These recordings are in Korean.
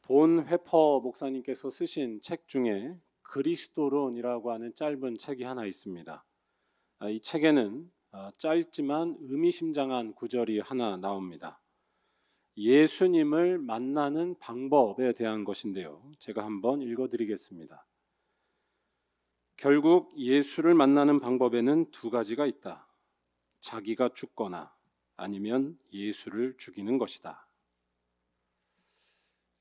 본 회퍼 목사님께서 쓰신 책 중에 그리스도론이라고 하는 짧은 책이 하나 있습니다. 이 책에는 짧지만 의미심장한 구절이 하나 나옵니다. 예수님을 만나는 방법에 대한 것인데요. 제가 한번 읽어드리겠습니다. 결국 예수를 만나는 방법에는 두 가지가 있다. 자기가 죽거나 아니면 예수를 죽이는 것이다.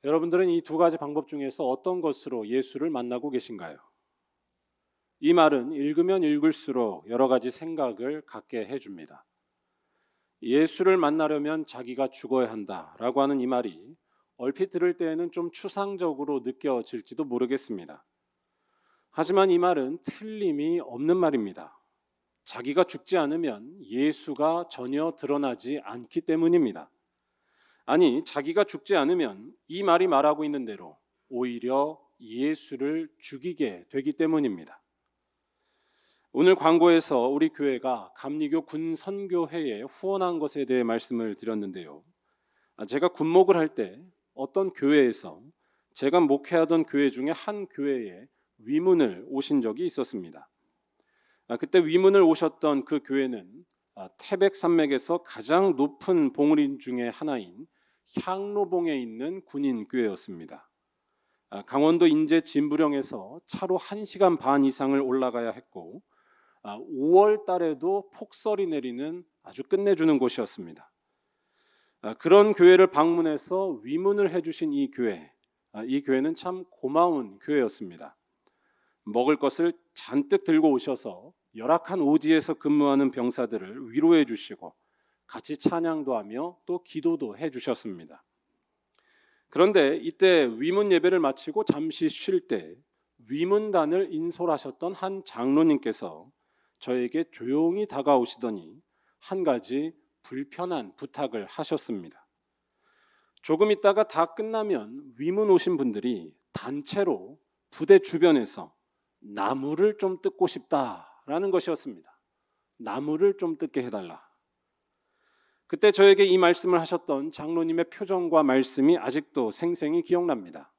여러분들은 이 두 가지 방법 중에서 어떤 것으로 예수를 만나고 계신가요? 이 말은 읽으면 읽을수록 여러 가지 생각을 갖게 해줍니다. 예수를 만나려면 자기가 죽어야 한다라고 하는 이 말이 얼핏 들을 때에는 좀 추상적으로 느껴질지도 모르겠습니다. 하지만 이 말은 틀림이 없는 말입니다. 자기가 죽지 않으면 예수가 전혀 드러나지 않기 때문입니다. 아니, 자기가 죽지 않으면 이 말이 말하고 있는 대로 오히려 예수를 죽이게 되기 때문입니다. 오늘 광고에서 우리 교회가 감리교 군선교회에 후원한 것에 대해 말씀을 드렸는데요. 제가 군목을 할 때 어떤 교회에서 제가 목회하던 교회 중에 한 교회에 위문을 오신 적이 있었습니다. 그때 위문을 오셨던 그 교회는 태백산맥에서 가장 높은 봉우리 중에 하나인 향로봉에 있는 군인 교회였습니다. 강원도 인제 진부령에서 차로 1시간 반 이상을 올라가야 했고 5월 달에도 폭설이 내리는 아주 끝내주는 곳이었습니다. 그런 교회를 방문해서 위문을 해주신 이 교회는 참 고마운 교회였습니다. 먹을 것을 잔뜩 들고 오셔서 열악한 오지에서 근무하는 병사들을 위로해 주시고 같이 찬양도 하며 또 기도도 해 주셨습니다. 그런데 이때 위문 예배를 마치고 잠시 쉴 때 위문단을 인솔하셨던 한 장로님께서 저에게 조용히 다가오시더니 한 가지 불편한 부탁을 하셨습니다. 조금 있다가 다 끝나면 위문 오신 분들이 단체로 부대 주변에서 나무를 좀 뜯고 싶다라는 것이었습니다. 나무를 좀 뜯게 해달라. 그때 저에게 이 말씀을 하셨던 장로님의 표정과 말씀이 아직도 생생히 기억납니다.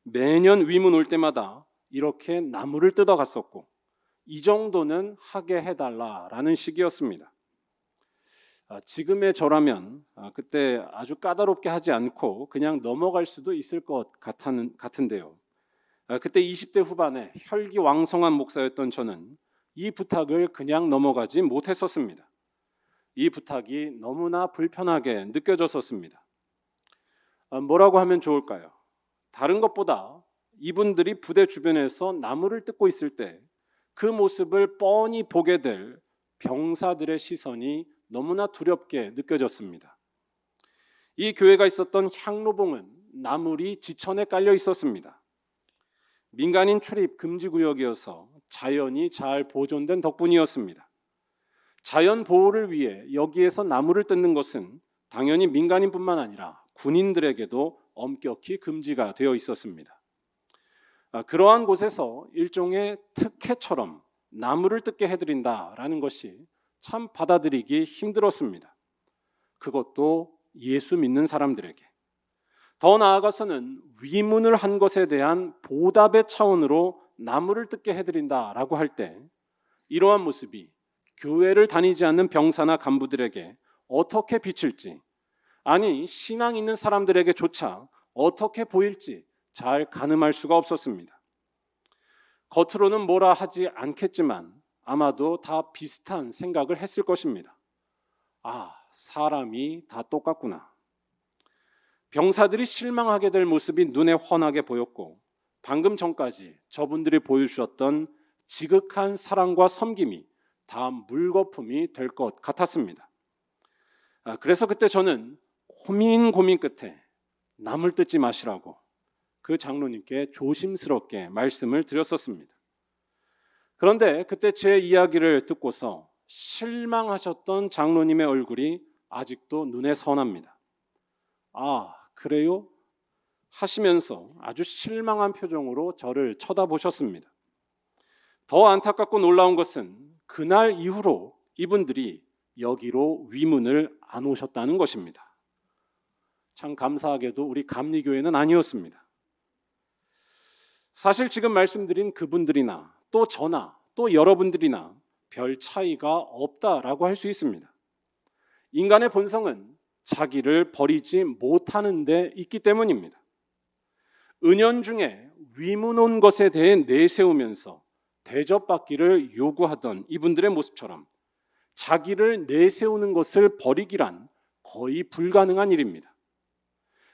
매년 위문 올 때마다 이렇게 나무를 뜯어갔었고 이 정도는 하게 해달라라는 식이었습니다. 지금의 저라면 그때 아주 까다롭게 하지 않고 그냥 넘어갈 수도 있을 것 같은데요. 그때 20대 후반에 혈기왕성한 목사였던 저는 이 부탁을 그냥 넘어가지 못했었습니다. 이 부탁이 너무나 불편하게 느껴졌었습니다. 뭐라고 하면 좋을까요? 다른 것보다 이분들이 부대 주변에서 나무를 뜯고 있을 때 그 모습을 뻔히 보게 될 병사들의 시선이 너무나 두렵게 느껴졌습니다. 이 교회가 있었던 향로봉은 나물이 지천에 깔려 있었습니다. 민간인 출입 금지 구역이어서 자연이 잘 보존된 덕분이었습니다. 자연 보호를 위해 여기에서 나무를 뜯는 것은 당연히 민간인뿐만 아니라 군인들에게도 엄격히 금지가 되어 있었습니다. 그러한 곳에서 일종의 특혜처럼 나무를 뜯게 해드린다라는 것이 참 받아들이기 힘들었습니다. 그것도 예수 믿는 사람들에게. 더 나아가서는 위문을 한 것에 대한 보답의 차원으로 나무를 뜯게 해드린다라고 할 때 이러한 모습이 교회를 다니지 않는 병사나 간부들에게 어떻게 비칠지, 아니 신앙 있는 사람들에게조차 어떻게 보일지 잘 가늠할 수가 없었습니다. 겉으로는 뭐라 하지 않겠지만 아마도 다 비슷한 생각을 했을 것입니다. 사람이 다 똑같구나. 병사들이 실망하게 될 모습이 눈에 훤하게 보였고 방금 전까지 저분들이 보여주셨던 지극한 사랑과 섬김이 다 물거품이 될 것 같았습니다. 그래서 그때 저는 고민 끝에 남을 뜯지 마시라고 그 장로님께 조심스럽게 말씀을 드렸었습니다. 그런데 그때 제 이야기를 듣고서 실망하셨던 장로님의 얼굴이 아직도 눈에 선합니다. 그래요? 하시면서 아주 실망한 표정으로 저를 쳐다보셨습니다. 더 안타깝고 놀라운 것은 그날 이후로 이분들이 여기로 위문을 안 오셨다는 것입니다. 참 감사하게도 우리 감리교회는 아니었습니다. 사실 지금 말씀드린 그분들이나 또 저나 또 여러분들이나 별 차이가 없다라고 할 수 있습니다. 인간의 본성은 자기를 버리지 못하는 데 있기 때문입니다. 은연중에 위문온 것에 대해 내세우면서 대접받기를 요구하던 이분들의 모습처럼 자기를 내세우는 것을 버리기란 거의 불가능한 일입니다.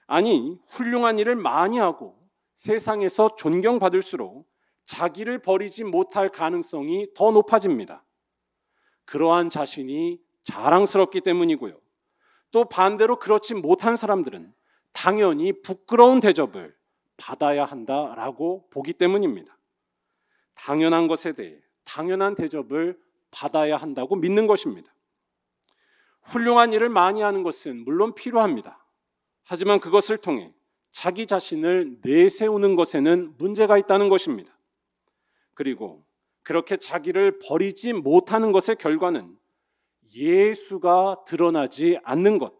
아니, 훌륭한 일을 많이 하고 세상에서 존경받을수록 자기를 버리지 못할 가능성이 더 높아집니다. 그러한 자신이 자랑스럽기 때문이고요. 또 반대로 그렇지 못한 사람들은 당연히 부끄러운 대접을 받아야 한다라고 보기 때문입니다. 당연한 것에 대해 당연한 대접을 받아야 한다고 믿는 것입니다. 훌륭한 일을 많이 하는 것은 물론 필요합니다. 하지만 그것을 통해 자기 자신을 내세우는 것에는 문제가 있다는 것입니다. 그리고 그렇게 자기를 버리지 못하는 것의 결과는 예수가 드러나지 않는 것,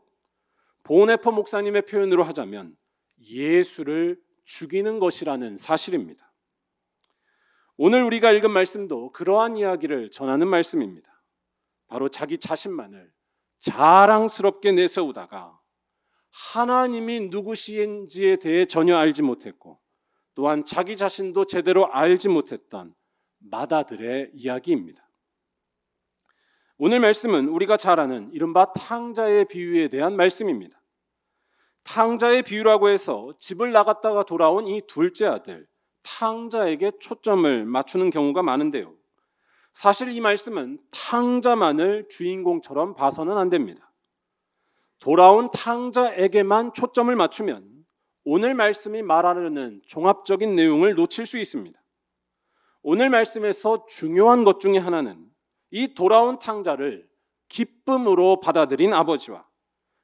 보네퍼 목사님의 표현으로 하자면 예수를 죽이는 것이라는 사실입니다. 오늘 우리가 읽은 말씀도 그러한 이야기를 전하는 말씀입니다. 바로 자기 자신만을 자랑스럽게 내세우다가 하나님이 누구신지에 대해 전혀 알지 못했고 또한 자기 자신도 제대로 알지 못했던 마다들의 이야기입니다. 오늘 말씀은 우리가 잘 아는 이른바 탕자의 비유에 대한 말씀입니다. 탕자의 비유라고 해서 집을 나갔다가 돌아온 이 둘째 아들 탕자에게 초점을 맞추는 경우가 많은데요. 사실 이 말씀은 탕자만을 주인공처럼 봐서는 안 됩니다. 돌아온 탕자에게만 초점을 맞추면 오늘 말씀이 말하려는 종합적인 내용을 놓칠 수 있습니다. 오늘 말씀에서 중요한 것 중에 하나는 이 돌아온 탕자를 기쁨으로 받아들인 아버지와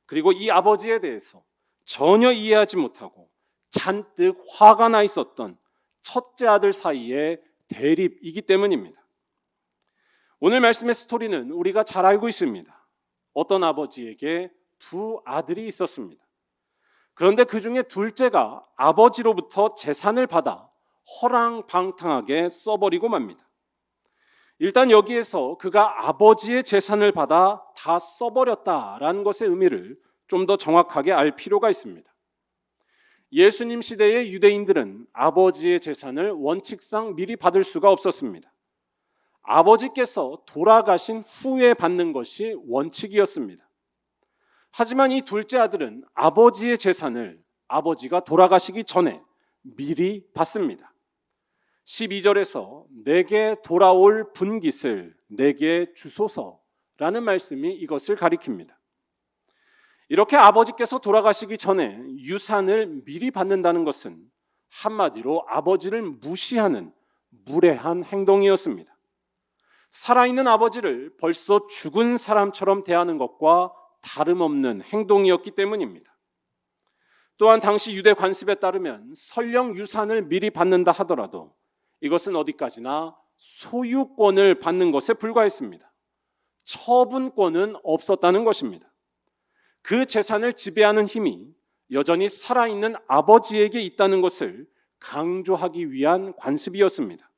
그리고 이 아버지에 대해서 전혀 이해하지 못하고 잔뜩 화가 나 있었던 첫째 아들 사이의 대립이기 때문입니다. 오늘 말씀의 스토리는 우리가 잘 알고 있습니다. 어떤 아버지에게 두 아들이 있었습니다. 그런데 그 중에 둘째가 아버지로부터 재산을 받아 허랑방탕하게 써버리고 맙니다. 일단 여기에서 그가 아버지의 재산을 받아 다 써버렸다라는 것의 의미를 좀 더 정확하게 알 필요가 있습니다. 예수님 시대의 유대인들은 아버지의 재산을 원칙상 미리 받을 수가 없었습니다. 아버지께서 돌아가신 후에 받는 것이 원칙이었습니다. 하지만 이 둘째 아들은 아버지의 재산을 아버지가 돌아가시기 전에 미리 받습니다. 12절에서 내게 돌아올 분깃을 내게 주소서라는 말씀이 이것을 가리킵니다. 이렇게 아버지께서 돌아가시기 전에 유산을 미리 받는다는 것은 한마디로 아버지를 무시하는 무례한 행동이었습니다. 살아있는 아버지를 벌써 죽은 사람처럼 대하는 것과 다름없는 행동이었기 때문입니다. 또한 당시 유대 관습에 따르면 설령 유산을 미리 받는다 하더라도 이것은 어디까지나 소유권을 받는 것에 불과했습니다. 처분권은 없었다는 것입니다. 그 재산을 지배하는 힘이 여전히 살아있는 아버지에게 있다는 것을 강조하기 위한 관습이었습니다.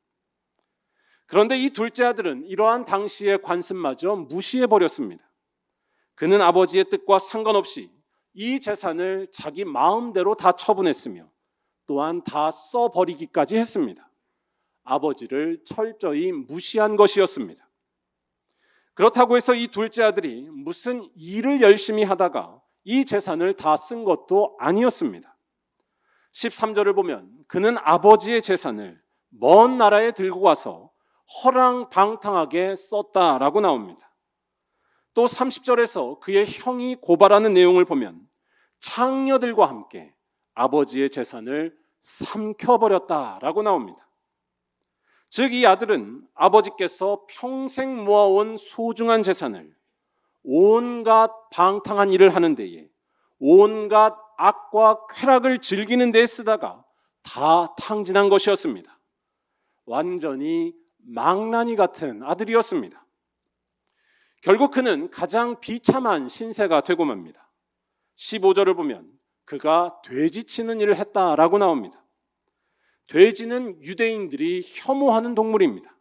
그런데 이 둘째 아들은 이러한 당시의 관습마저 무시해버렸습니다. 그는 아버지의 뜻과 상관없이 이 재산을 자기 마음대로 다 처분했으며 또한 다 써버리기까지 했습니다. 아버지를 철저히 무시한 것이었습니다. 그렇다고 해서 이 둘째 아들이 무슨 일을 열심히 하다가 이 재산을 다 쓴 것도 아니었습니다. 13절을 보면 그는 아버지의 재산을 먼 나라에 들고 가서 허랑방탕하게 썼다라고 나옵니다. 또 30절에서 그의 형이 고발하는 내용을 보면 창녀들과 함께 아버지의 재산을 삼켜버렸다라고 나옵니다. 즉 이 아들은 아버지께서 평생 모아온 소중한 재산을 온갖 방탕한 일을 하는 데에 온갖 악과 쾌락을 즐기는 데에 쓰다가 다 탕진한 것이었습니다. 완전히 망나니 같은 아들이었습니다. 결국 그는 가장 비참한 신세가 되고 맙니다. 15절을 보면 그가 돼지 치는 일을 했다라고 나옵니다. 돼지는 유대인들이 혐오하는 동물입니다.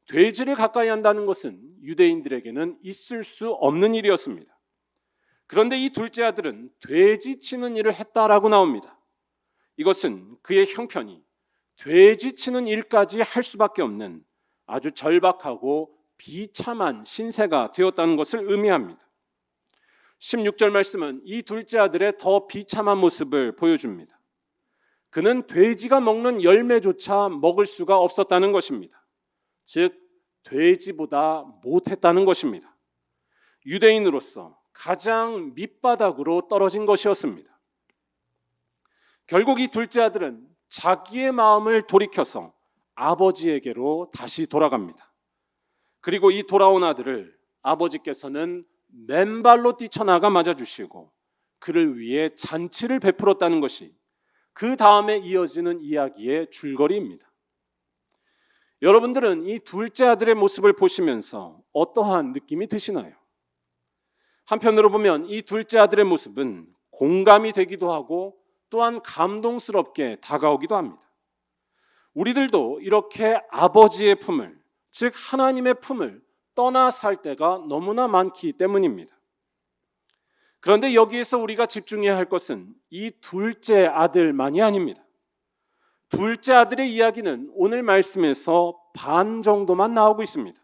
돼지를 가까이 한다는 것은 유대인들에게는 있을 수 없는 일이었습니다. 그런데 이 둘째 아들은 돼지 치는 일을 했다라고 나옵니다. 이것은 그의 형편이 돼지 치는 일까지 할 수밖에 없는 아주 절박하고 비참한 신세가 되었다는 것을 의미합니다. 16절 말씀은 이 둘째 아들의 더 비참한 모습을 보여줍니다. 그는 돼지가 먹는 열매조차 먹을 수가 없었다는 것입니다. 즉 돼지보다 못했다는 것입니다. 유대인으로서 가장 밑바닥으로 떨어진 것이었습니다. 결국 이 둘째 아들은 자기의 마음을 돌이켜서 아버지에게로 다시 돌아갑니다. 그리고 이 돌아온 아들을 아버지께서는 맨발로 뛰쳐나가 맞아주시고 그를 위해 잔치를 베풀었다는 것이 그 다음에 이어지는 이야기의 줄거리입니다. 여러분들은 이 둘째 아들의 모습을 보시면서 어떠한 느낌이 드시나요? 한편으로 보면 이 둘째 아들의 모습은 공감이 되기도 하고 또한 감동스럽게 다가오기도 합니다. 우리들도 이렇게 아버지의 품을, 즉 하나님의 품을 떠나 살 때가 너무나 많기 때문입니다. 그런데 여기에서 우리가 집중해야 할 것은 이 둘째 아들만이 아닙니다. 둘째 아들의 이야기는 오늘 말씀에서 반 정도만 나오고 있습니다.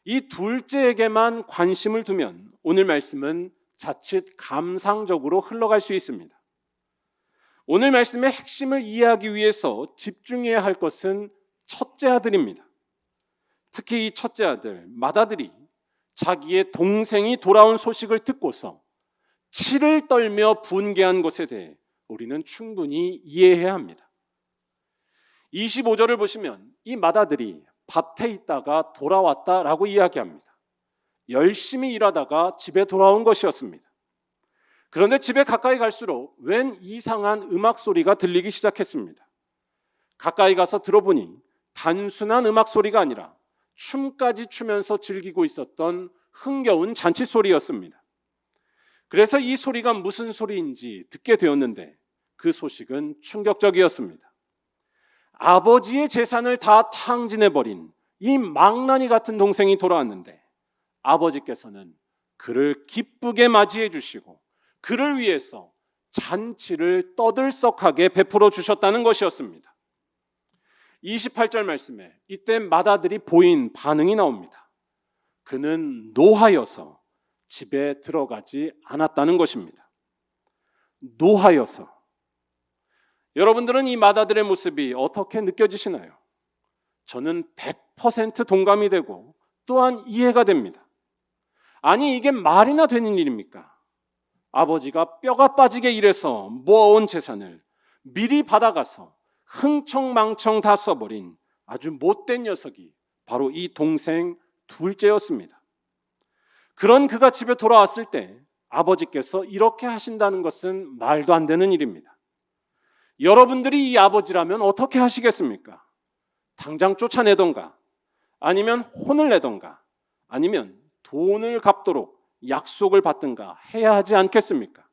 이 둘째에게만 관심을 두면 오늘 말씀은 자칫 감상적으로 흘러갈 수 있습니다. 오늘 말씀의 핵심을 이해하기 위해서 집중해야 할 것은 첫째 아들입니다. 특히 이 첫째 아들 맏아들이 자기의 동생이 돌아온 소식을 듣고서 치를 떨며 분개한 것에 대해 우리는 충분히 이해해야 합니다. 25절을 보시면 이 맏아들이 밭에 있다가 돌아왔다라고 이야기합니다. 열심히 일하다가 집에 돌아온 것이었습니다. 그런데 집에 가까이 갈수록 웬 이상한 음악 소리가 들리기 시작했습니다. 가까이 가서 들어보니 단순한 음악 소리가 아니라 춤까지 추면서 즐기고 있었던 흥겨운 잔치 소리였습니다. 그래서 이 소리가 무슨 소리인지 듣게 되었는데 그 소식은 충격적이었습니다. 아버지의 재산을 다 탕진해버린 이 망나니 같은 동생이 돌아왔는데 아버지께서는 그를 기쁘게 맞이해 주시고 그를 위해서 잔치를 떠들썩하게 베풀어 주셨다는 것이었습니다. 28절 말씀에 이때 맏아들이 보인 반응이 나옵니다. 그는 노하여서 집에 들어가지 않았다는 것입니다. 노하여서. 여러분들은 이 맏아들의 모습이 어떻게 느껴지시나요? 저는 100% 동감이 되고 또한 이해가 됩니다. 아니 이게 말이나 되는 일입니까? 아버지가 뼈가 빠지게 일해서 모아온 재산을 미리 받아가서 흥청망청 다 써버린 아주 못된 녀석이 바로 이 동생 둘째였습니다. 그런 그가 집에 돌아왔을 때 아버지께서 이렇게 하신다는 것은 말도 안 되는 일입니다. 여러분들이 이 아버지라면 어떻게 하시겠습니까? 당장 쫓아내던가 아니면 혼을 내던가 아니면 돈을 갚도록 약속을 받든가 해야 하지 않겠습니까?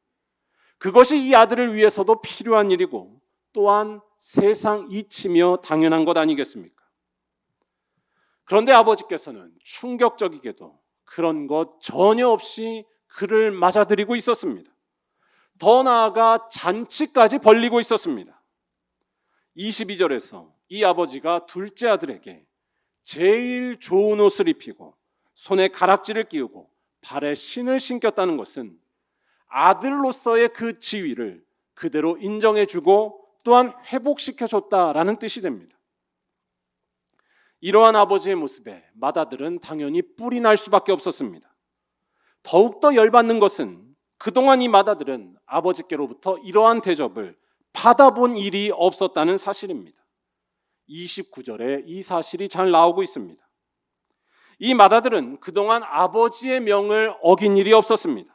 그것이 이 아들을 위해서도 필요한 일이고 또한 세상 이치며 당연한 것 아니겠습니까? 그런데 아버지께서는 충격적이게도 그런 것 전혀 없이 그를 맞아들이고 있었습니다. 더 나아가 잔치까지 벌리고 있었습니다. 22절에서 이 아버지가 둘째 아들에게 제일 좋은 옷을 입히고 손에 가락지를 끼우고 발에 신을 신겼다는 것은 아들로서의 그 지위를 그대로 인정해주고 또한 회복시켜줬다라는 뜻이 됩니다. 이러한 아버지의 모습에 맏아들은 당연히 뿔이 날 수밖에 없었습니다. 더욱더 열받는 것은 그동안 이 맏아들은 아버지께로부터 이러한 대접을 받아본 일이 없었다는 사실입니다. 29절에 이 사실이 잘 나오고 있습니다. 이 맏아들은 그동안 아버지의 명을 어긴 일이 없었습니다.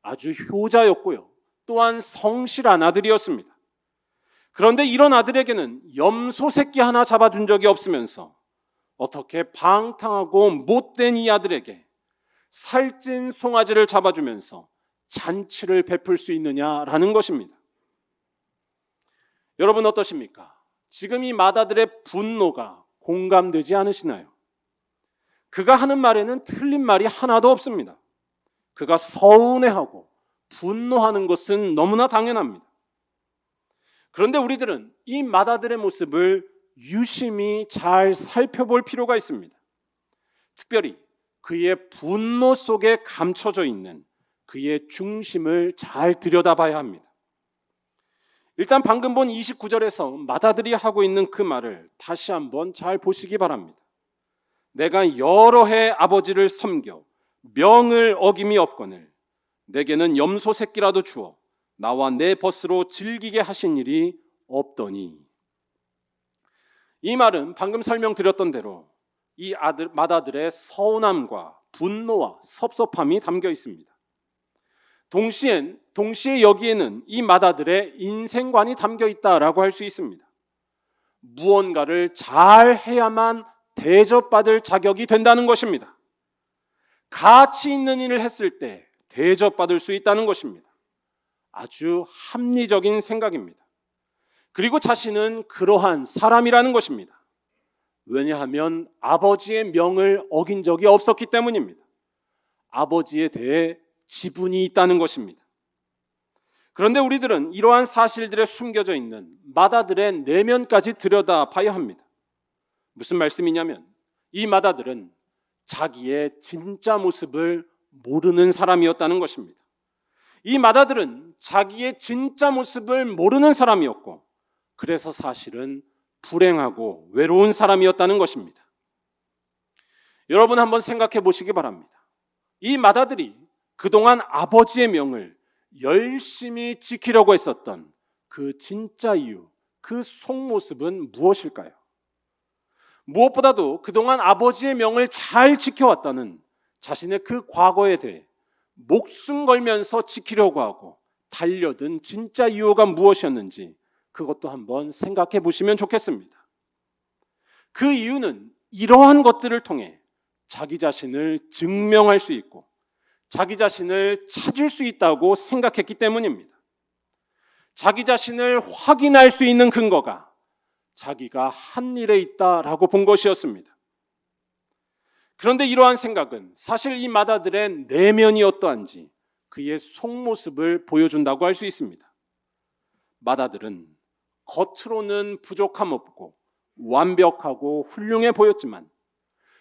아주 효자였고요. 또한 성실한 아들이었습니다. 그런데 이런 아들에게는 염소 새끼 하나 잡아준 적이 없으면서 어떻게 방탕하고 못된 이 아들에게 살찐 송아지를 잡아주면서 잔치를 베풀 수 있느냐라는 것입니다. 여러분 어떠십니까? 지금 이 마다들의 분노가 공감되지 않으시나요? 그가 하는 말에는 틀린 말이 하나도 없습니다. 그가 서운해하고 분노하는 것은 너무나 당연합니다. 그런데 우리들은 이 마다들의 모습을 유심히 잘 살펴볼 필요가 있습니다. 특별히 그의 분노 속에 감춰져 있는 그의 중심을 잘 들여다봐야 합니다. 일단 방금 본 29절에서 마다들이 하고 있는 그 말을 다시 한번 잘 보시기 바랍니다. 내가 여러 해 아버지를 섬겨 명을 어김이 없거늘 내게는 염소 새끼라도 주어 나와 내 벗으로 즐기게 하신 일이 없더니. 이 말은 방금 설명드렸던 대로 이 마다들의 서운함과 분노와 섭섭함이 담겨 있습니다. 동시에 여기에는 이 마다들의 인생관이 담겨 있다라고 할 수 있습니다. 무언가를 잘 해야만 대접받을 자격이 된다는 것입니다. 가치 있는 일을 했을 때 대접받을 수 있다는 것입니다. 아주 합리적인 생각입니다. 그리고 자신은 그러한 사람이라는 것입니다. 왜냐하면 아버지의 명을 어긴 적이 없었기 때문입니다. 아버지에 대해 지분이 있다는 것입니다. 그런데 우리들은 이러한 사실들에 숨겨져 있는 마다들의 내면까지 들여다봐야 합니다. 무슨 말씀이냐면 이 마다들은 자기의 진짜 모습을 모르는 사람이었다는 것입니다. 이 마다들은 자기의 진짜 모습을 모르는 사람이었고 그래서 사실은 불행하고 외로운 사람이었다는 것입니다. 여러분 한번 생각해 보시기 바랍니다. 이 마다들이 그동안 아버지의 명을 열심히 지키려고 했었던 그 진짜 이유, 그 속모습은 무엇일까요? 무엇보다도 그동안 아버지의 명을 잘 지켜왔다는 자신의 그 과거에 대해 목숨 걸면서 지키려고 하고 달려든 진짜 이유가 무엇이었는지 그것도 한번 생각해 보시면 좋겠습니다. 그 이유는 이러한 것들을 통해 자기 자신을 증명할 수 있고 자기 자신을 찾을 수 있다고 생각했기 때문입니다. 자기 자신을 확인할 수 있는 근거가 자기가 한 일에 있다라고 본 것이었습니다. 그런데 이러한 생각은 사실 이 마다들의 내면이 어떠한지 그의 속모습을 보여준다고 할 수 있습니다. 마다들은 겉으로는 부족함 없고 완벽하고 훌륭해 보였지만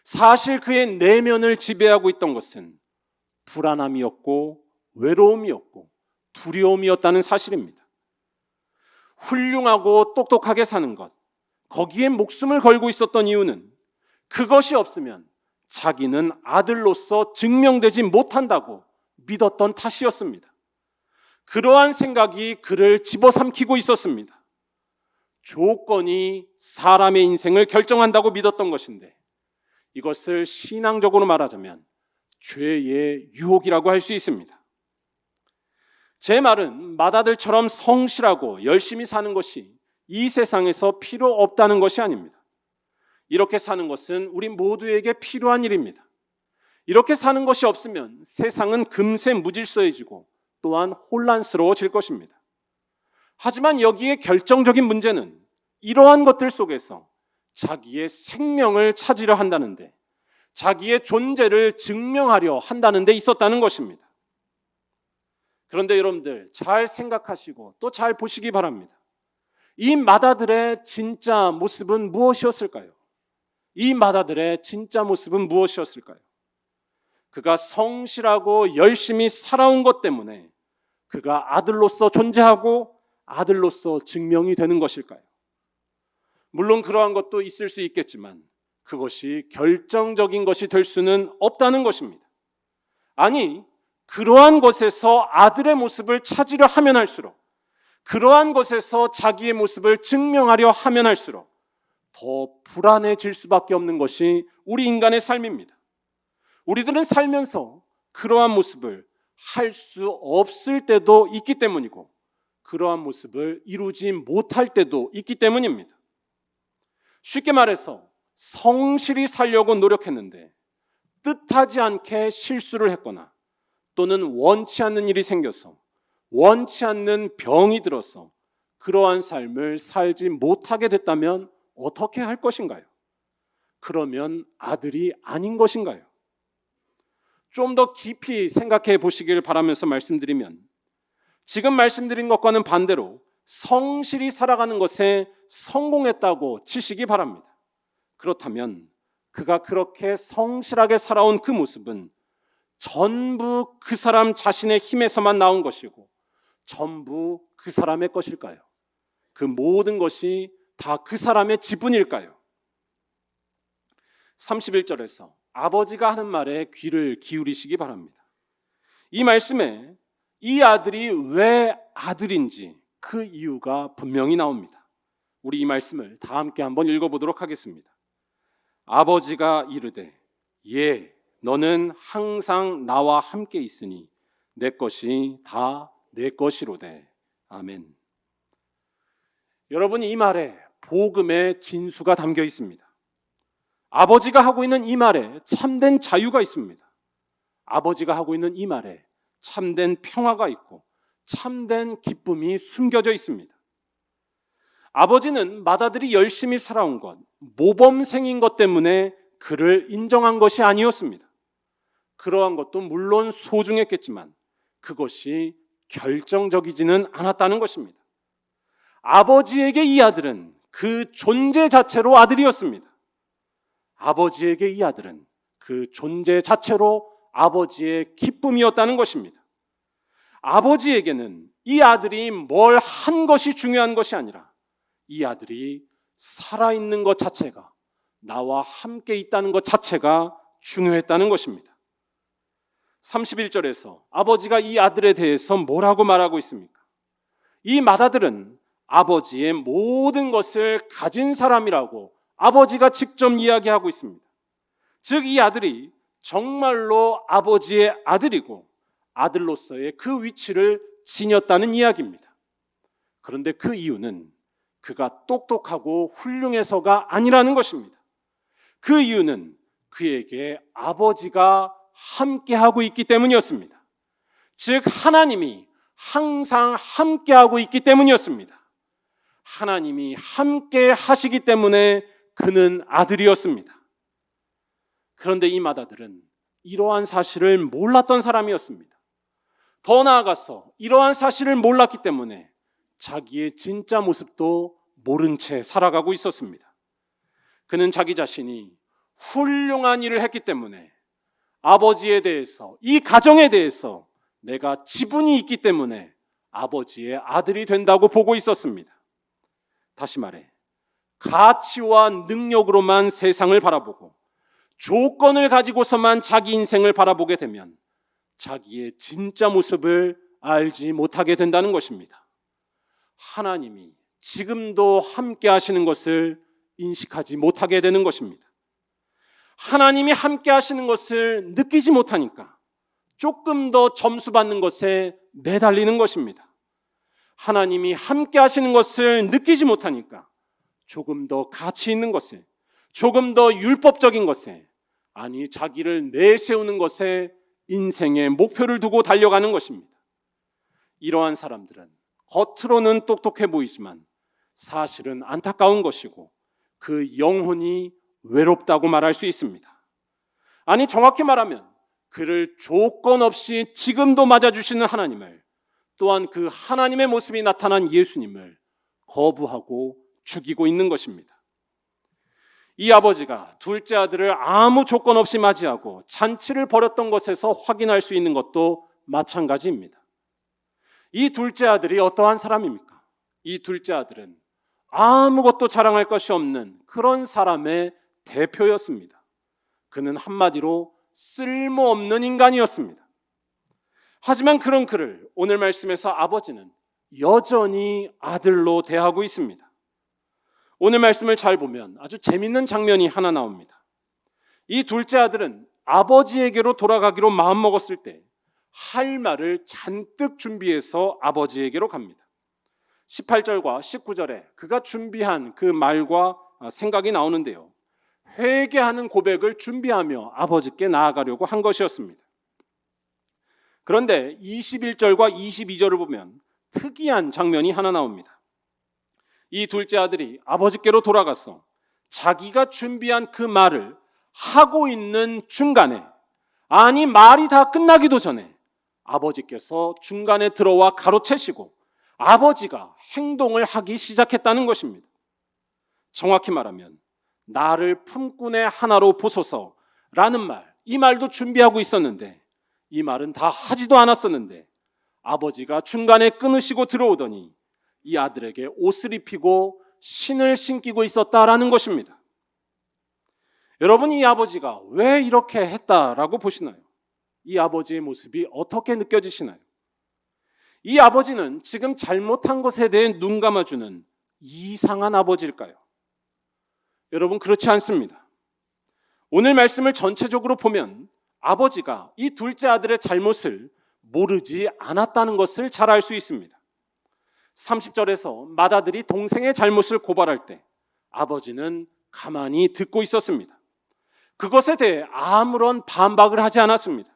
사실 그의 내면을 지배하고 있던 것은 불안함이었고 외로움이었고 두려움이었다는 사실입니다. 훌륭하고 똑똑하게 사는 것, 거기에 목숨을 걸고 있었던 이유는 그것이 없으면 자기는 아들로서 증명되지 못한다고 믿었던 탓이었습니다. 그러한 생각이 그를 집어삼키고 있었습니다. 조건이 사람의 인생을 결정한다고 믿었던 것인데 이것을 신앙적으로 말하자면 죄의 유혹이라고 할 수 있습니다. 제 말은 마다들처럼 성실하고 열심히 사는 것이 이 세상에서 필요 없다는 것이 아닙니다. 이렇게 사는 것은 우리 모두에게 필요한 일입니다. 이렇게 사는 것이 없으면 세상은 금세 무질서해지고 또한 혼란스러워질 것입니다. 하지만 여기에 결정적인 문제는 이러한 것들 속에서 자기의 생명을 찾으려 한다는데 자기의 존재를 증명하려 한다는 데 있었다는 것입니다. 그런데 여러분들 잘 생각하시고 또 잘 보시기 바랍니다. 이 마다들의 진짜 모습은 무엇이었을까요? 이 마다들의 진짜 모습은 무엇이었을까요? 그가 성실하고 열심히 살아온 것 때문에 그가 아들로서 존재하고 아들로서 증명이 되는 것일까요? 물론 그러한 것도 있을 수 있겠지만 그것이 결정적인 것이 될 수는 없다는 것입니다. 아니, 그러한 것에서 아들의 모습을 찾으려 하면 할수록 그러한 것에서 자기의 모습을 증명하려 하면 할수록 더 불안해질 수밖에 없는 것이 우리 인간의 삶입니다. 우리들은 살면서 그러한 모습을 할 수 없을 때도 있기 때문이고 그러한 모습을 이루지 못할 때도 있기 때문입니다. 쉽게 말해서 성실히 살려고 노력했는데 뜻하지 않게 실수를 했거나 또는 원치 않는 일이 생겨서, 원치 않는 병이 들어서 그러한 삶을 살지 못하게 됐다면 어떻게 할 것인가요? 그러면 아들이 아닌 것인가요? 좀 더 깊이 생각해 보시길 바라면서 말씀드리면, 지금 말씀드린 것과는 반대로 성실히 살아가는 것에 성공했다고 치시기 바랍니다. 그렇다면 그가 그렇게 성실하게 살아온 그 모습은 전부 그 사람 자신의 힘에서만 나온 것이고 전부 그 사람의 것일까요? 그 모든 것이 다 그 사람의 지분일까요? 31절에서 아버지가 하는 말에 귀를 기울이시기 바랍니다. 이 말씀에 이 아들이 왜 아들인지 그 이유가 분명히 나옵니다. 우리 이 말씀을 다 함께 한번 읽어보도록 하겠습니다. 아버지가 이르되 예, 너는 항상 나와 함께 있으니 내 것이 다 내 것이로되. 아멘. 여러분, 이 말에 복음의 진수가 담겨 있습니다. 아버지가 하고 있는 이 말에 참된 자유가 있습니다. 아버지가 하고 있는 이 말에 참된 평화가 있고 참된 기쁨이 숨겨져 있습니다. 아버지는 맏아들이 열심히 살아온 것, 모범생인 것 때문에 그를 인정한 것이 아니었습니다. 그러한 것도 물론 소중했겠지만 그것이 결정적이지는 않았다는 것입니다. 아버지에게 이 아들은 그 존재 자체로 아들이었습니다. 아버지에게 이 아들은 그 존재 자체로 아버지의 기쁨이었다는 것입니다. 아버지에게는 이 아들이 뭘 한 것이 중요한 것이 아니라 이 아들이 살아있는 것 자체가, 나와 함께 있다는 것 자체가 중요했다는 것입니다. 31절에서 아버지가 이 아들에 대해서 뭐라고 말하고 있습니까? 이 맏아들은 아버지의 모든 것을 가진 사람이라고 아버지가 직접 이야기하고 있습니다. 즉, 이 아들이 정말로 아버지의 아들이고 아들로서의 그 위치를 지녔다는 이야기입니다. 그런데 그 이유는 그가 똑똑하고 훌륭해서가 아니라는 것입니다. 그 이유는 그에게 아버지가 함께하고 있기 때문이었습니다. 즉, 하나님이 항상 함께하고 있기 때문이었습니다. 하나님이 함께 하시기 때문에 그는 아들이었습니다. 그런데 이 맏아들은 이러한 사실을 몰랐던 사람이었습니다. 더 나아가서 이러한 사실을 몰랐기 때문에 자기의 진짜 모습도 모른 채 살아가고 있었습니다. 그는 자기 자신이 훌륭한 일을 했기 때문에, 아버지에 대해서, 이 가정에 대해서 내가 지분이 있기 때문에 아버지의 아들이 된다고 보고 있었습니다. 다시 말해, 가치와 능력으로만 세상을 바라보고 조건을 가지고서만 자기 인생을 바라보게 되면 자기의 진짜 모습을 알지 못하게 된다는 것입니다. 하나님이 지금도 함께 하시는 것을 인식하지 못하게 되는 것입니다. 하나님이 함께 하시는 것을 느끼지 못하니까 조금 더 점수 받는 것에 매달리는 것입니다. 하나님이 함께 하시는 것을 느끼지 못하니까 조금 더 가치 있는 것에, 조금 더 율법적인 것에, 아니 자기를 내세우는 것에 인생의 목표를 두고 달려가는 것입니다. 이러한 사람들은 겉으로는 똑똑해 보이지만 사실은 안타까운 것이고 그 영혼이 외롭다고 말할 수 있습니다. 아니, 정확히 말하면 그를 조건 없이 지금도 맞아주시는 하나님을, 또한 그 하나님의 모습이 나타난 예수님을 거부하고 죽이고 있는 것입니다. 이 아버지가 둘째 아들을 아무 조건 없이 맞이하고 잔치를 벌였던 것에서 확인할 수 있는 것도 마찬가지입니다. 이 둘째 아들이 어떠한 사람입니까? 이 둘째 아들은 아무것도 자랑할 것이 없는 그런 사람의 대표였습니다. 그는 한마디로 쓸모없는 인간이었습니다. 하지만 그런 그를 오늘 말씀에서 아버지는 여전히 아들로 대하고 있습니다. 오늘 말씀을 잘 보면 아주 재밌는 장면이 하나 나옵니다. 이 둘째 아들은 아버지에게로 돌아가기로 마음먹었을 때 할 말을 잔뜩 준비해서 아버지에게로 갑니다. 18절과 19절에 그가 준비한 그 말과 생각이 나오는데요, 회개하는 고백을 준비하며 아버지께 나아가려고 한 것이었습니다. 그런데 21절과 22절을 보면 특이한 장면이 하나 나옵니다. 이 둘째 아들이 아버지께로 돌아가서 자기가 준비한 그 말을 하고 있는 중간에, 아니 말이 다 끝나기도 전에 아버지께서 중간에 들어와 가로채시고 아버지가 행동을 하기 시작했다는 것입니다. 정확히 말하면 나를 품꾼의 하나로 보소서라는 말, 이 말도 준비하고 있었는데 이 말은 다 하지도 않았었는데 아버지가 중간에 끊으시고 들어오더니 이 아들에게 옷을 입히고 신을 신기고 있었다라는 것입니다. 여러분, 이 아버지가 왜 이렇게 했다라고 보시나요? 이 아버지의 모습이 어떻게 느껴지시나요? 이 아버지는 지금 잘못한 것에 대해 눈 감아주는 이상한 아버지일까요? 여러분, 그렇지 않습니다. 오늘 말씀을 전체적으로 보면 아버지가 이 둘째 아들의 잘못을 모르지 않았다는 것을 잘 알 수 있습니다. 30절에서 맏아들이 동생의 잘못을 고발할 때 아버지는 가만히 듣고 있었습니다. 그것에 대해 아무런 반박을 하지 않았습니다.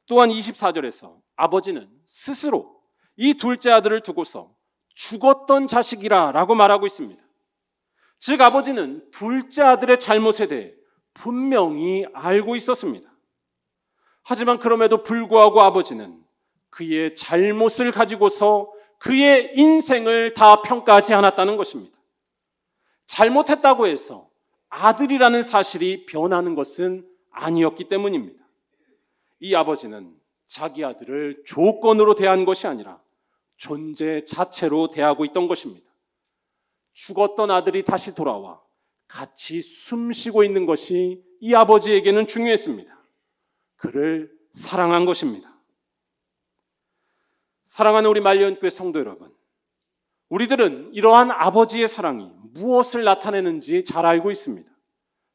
또한 24절에서 아버지는 스스로 이 둘째 아들을 두고서 죽었던 자식이라 라고 말하고 있습니다. 즉 아버지는 둘째 아들의 잘못에 대해 분명히 알고 있었습니다. 하지만 그럼에도 불구하고 아버지는 그의 잘못을 가지고서 그의 인생을 다 평가하지 않았다는 것입니다. 잘못했다고 해서 아들이라는 사실이 변하는 것은 아니었기 때문입니다. 이 아버지는 자기 아들을 조건으로 대한 것이 아니라 존재 자체로 대하고 있던 것입니다. 죽었던 아들이 다시 돌아와 같이 숨쉬고 있는 것이 이 아버지에게는 중요했습니다. 그를 사랑한 것입니다. 사랑하는 우리 말년교회 성도 여러분, 우리들은 이러한 아버지의 사랑이 무엇을 나타내는지 잘 알고 있습니다.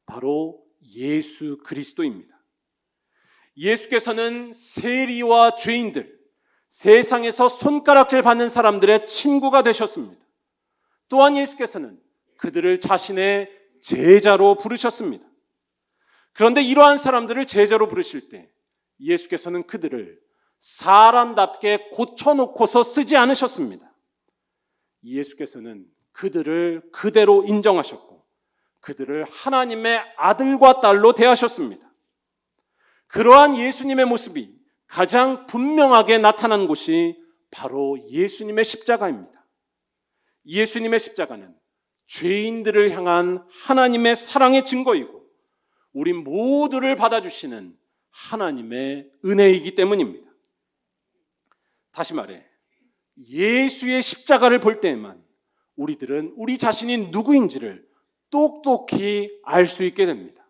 바로 예수 그리스도입니다. 예수께서는 세리와 죄인들, 세상에서 손가락질 받는 사람들의 친구가 되셨습니다. 또한 예수께서는 그들을 자신의 제자로 부르셨습니다. 그런데 이러한 사람들을 제자로 부르실 때 예수께서는 그들을 사람답게 고쳐놓고서 쓰지 않으셨습니다. 예수께서는 그들을 그대로 인정하셨고 그들을 하나님의 아들과 딸로 대하셨습니다. 그러한 예수님의 모습이 가장 분명하게 나타난 곳이 바로 예수님의 십자가입니다. 예수님의 십자가는 죄인들을 향한 하나님의 사랑의 증거이고 우리 모두를 받아주시는 하나님의 은혜이기 때문입니다. 다시 말해 예수의 십자가를 볼 때에만 우리들은 우리 자신이 누구인지를 똑똑히 알 수 있게 됩니다.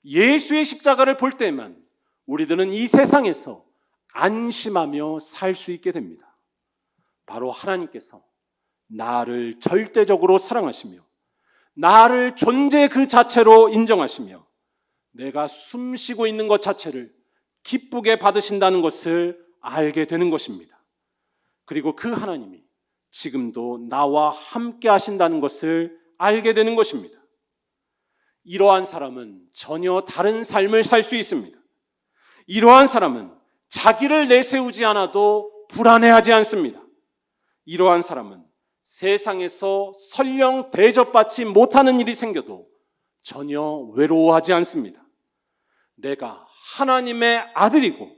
예수의 십자가를 볼 때에만 우리들은 이 세상에서 안심하며 살 수 있게 됩니다. 바로 하나님께서 나를 절대적으로 사랑하시며 나를 존재 그 자체로 인정하시며 내가 숨쉬고 있는 것 자체를 기쁘게 받으신다는 것을 알게 되는 것입니다. 그리고 그 하나님이 지금도 나와 함께 하신다는 것을 알게 되는 것입니다. 이러한 사람은 전혀 다른 삶을 살 수 있습니다. 이러한 사람은 자기를 내세우지 않아도 불안해하지 않습니다. 이러한 사람은 세상에서 설령 대접받지 못하는 일이 생겨도 전혀 외로워하지 않습니다. 내가 하나님의 아들이고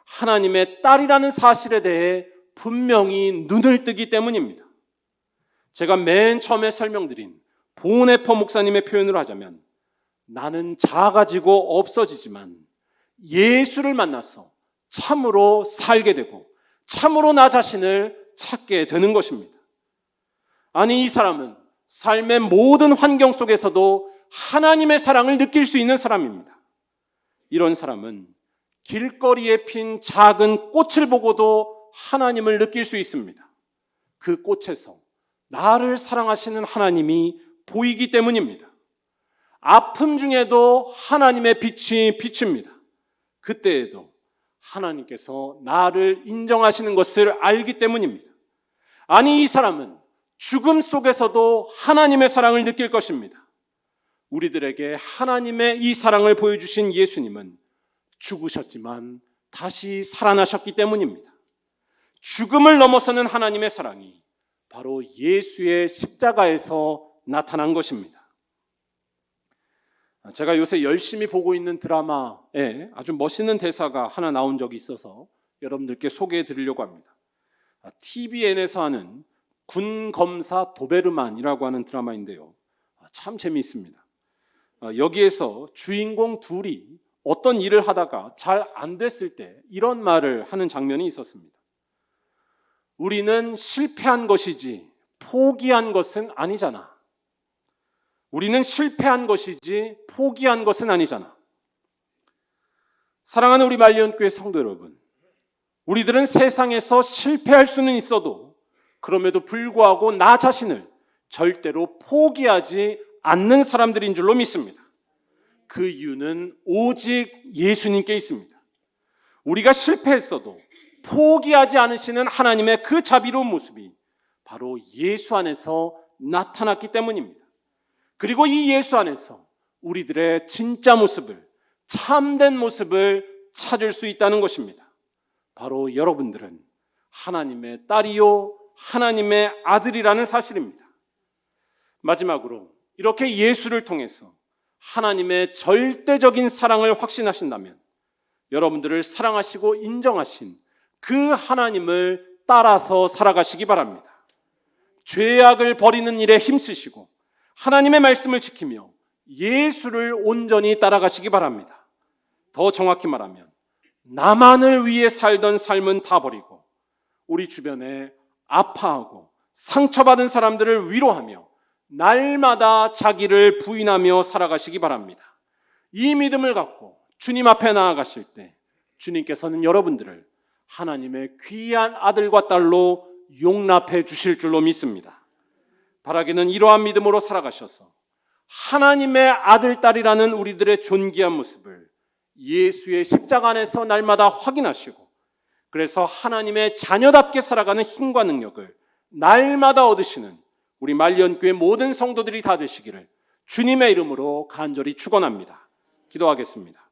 하나님의 딸이라는 사실에 대해 분명히 눈을 뜨기 때문입니다. 제가 맨 처음에 설명드린 보네퍼 목사님의 표현으로 하자면 나는 작아지고 없어지지만 예수를 만나서 참으로 살게 되고 참으로 나 자신을 찾게 되는 것입니다. 아니, 이 사람은 삶의 모든 환경 속에서도 하나님의 사랑을 느낄 수 있는 사람입니다. 이런 사람은 길거리에 핀 작은 꽃을 보고도 하나님을 느낄 수 있습니다. 그 꽃에서 나를 사랑하시는 하나님이 보이기 때문입니다. 아픔 중에도 하나님의 빛이 비춥니다. 그때에도 하나님께서 나를 인정하시는 것을 알기 때문입니다. 아니, 이 사람은 죽음 속에서도 하나님의 사랑을 느낄 것입니다. 우리들에게 하나님의 이 사랑을 보여주신 예수님은 죽으셨지만 다시 살아나셨기 때문입니다. 죽음을 넘어서는 하나님의 사랑이 바로 예수의 십자가에서 나타난 것입니다. 제가 요새 열심히 보고 있는 드라마에 아주 멋있는 대사가 하나 나온 적이 있어서 여러분들께 소개해 드리려고 합니다. TVN에서 하는 군 검사 도베르만이라고 하는 드라마인데요. 참 재미있습니다. 여기에서 주인공 둘이 어떤 일을 하다가 잘 안 됐을 때 이런 말을 하는 장면이 있었습니다. 우리는 실패한 것이지 포기한 것은 아니잖아. 우리는 실패한 것이지 포기한 것은 아니잖아. 사랑하는 우리 말리언교회 성도 여러분, 우리들은 세상에서 실패할 수는 있어도 그럼에도 불구하고 나 자신을 절대로 포기하지 않는 사람들인 줄로 믿습니다. 그 이유는 오직 예수님께 있습니다. 우리가 실패했어도 포기하지 않으시는 하나님의 그 자비로운 모습이 바로 예수 안에서 나타났기 때문입니다. 그리고 이 예수 안에서 우리들의 진짜 모습을, 참된 모습을 찾을 수 있다는 것입니다. 바로 여러분들은 하나님의 딸이요 하나님의 아들이라는 사실입니다. 마지막으로 이렇게 예수를 통해서 하나님의 절대적인 사랑을 확신하신다면 여러분들을 사랑하시고 인정하신 그 하나님을 따라서 살아가시기 바랍니다. 죄악을 버리는 일에 힘쓰시고 하나님의 말씀을 지키며 예수를 온전히 따라가시기 바랍니다. 더 정확히 말하면 나만을 위해 살던 삶은 다 버리고 우리 주변에 아파하고 상처받은 사람들을 위로하며 날마다 자기를 부인하며 살아가시기 바랍니다. 이 믿음을 갖고 주님 앞에 나아가실 때 주님께서는 여러분들을 하나님의 귀한 아들과 딸로 용납해 주실 줄로 믿습니다. 바라기는 이러한 믿음으로 살아가셔서 하나님의 아들, 딸이라는 우리들의 존귀한 모습을 예수의 십자가 안에서 날마다 확인하시고 그래서 하나님의 자녀답게 살아가는 힘과 능력을 날마다 얻으시는 우리 말리언교회 모든 성도들이 다 되시기를 주님의 이름으로 간절히 축원합니다. 기도하겠습니다.